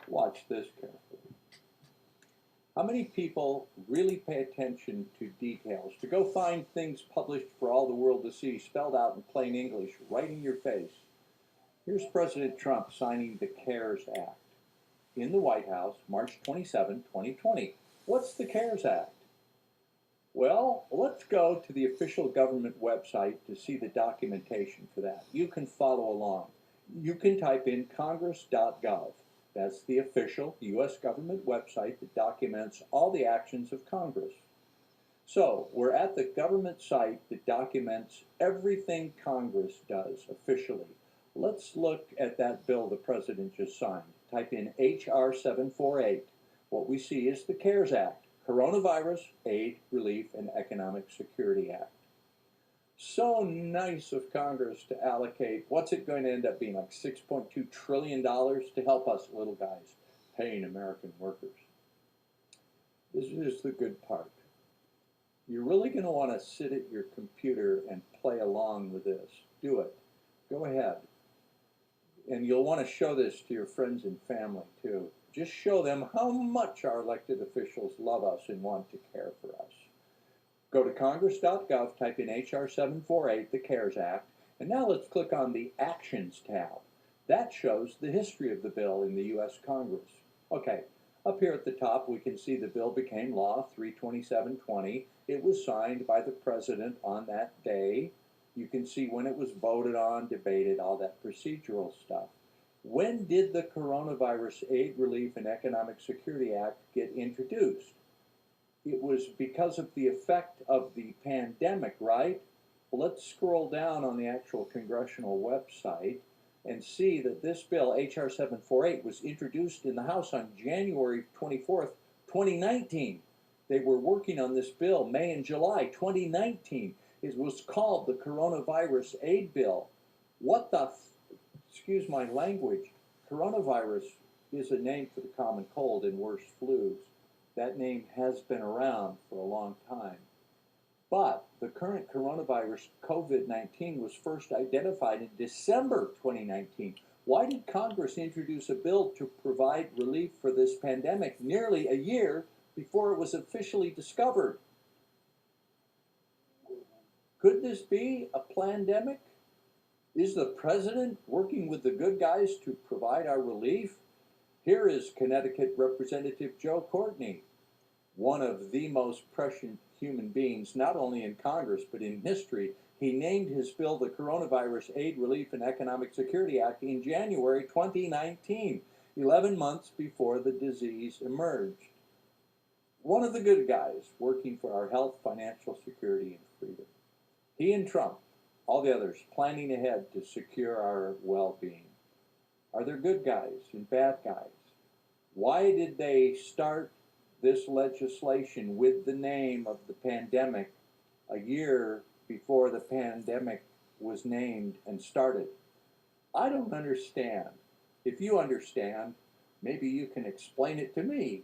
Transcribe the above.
Watch this carefully. How many people really pay attention to details, to go find things published for all the world to see, spelled out in plain English, right in your face? Here's President Trump signing the CARES Act in the White House, March 27, 2020. What's the CARES Act? Well, let's go to the official government website to see the documentation for that. You can follow along. You can type in congress.gov. That's the official U.S. government website that documents all the actions of Congress. So we're at the government site that documents everything Congress does officially. Let's look at that bill the president just signed. Type in H.R. 748. What we see is the CARES Act, Coronavirus Aid, Relief, and Economic Security Act. So nice of Congress to allocate, what's it going to end up being, like $6.2 trillion to help us little guys paying American workers. This is the good part. You're really going to want to sit at your computer and play along with this. Do it. Go ahead. And you'll want to show this to your friends and family too. Just show them how much our elected officials love us and want to care for us. Go to congress.gov, type in H.R. 748, the CARES Act, and now let's click on the Actions tab. That shows the history of the bill in the U.S. Congress. Okay, up here at the top we can see the bill became law 3/27/20. It was signed by the president on that day. You can see when it was voted on, debated, all that procedural stuff. When did the Coronavirus Aid, Relief, and Economic Security Act get introduced? It was because of the effect of the pandemic, right? Well, let's scroll down on the actual congressional website and see that this bill, H.R. 748, was introduced in the House on January 24th, 2019. They were working on this bill May and July 2019. It was called the Coronavirus Aid Bill. What the, excuse my language, coronavirus is a name for the common cold and worse flus. That name has been around for a long time. But the current coronavirus, COVID-19, was first identified in December 2019. Why did Congress introduce a bill to provide relief for this pandemic nearly a year before it was officially discovered? Could this be a plandemic? Is the president working with the good guys to provide our relief? Here is Connecticut Representative Joe Courtney, one of the most prescient human beings, not only in Congress, but in history. He named his bill the Coronavirus Aid, Relief, and Economic Security Act in January 2019, 11 months before the disease emerged. One of the good guys working for our health, financial security, and freedom. He and Trump, all the others, planning ahead to secure our well-being. Are there good guys and bad guys? Why did they start this legislation with the name of the pandemic a year before the pandemic was named and started? I don't understand. If you understand, maybe you can explain it to me.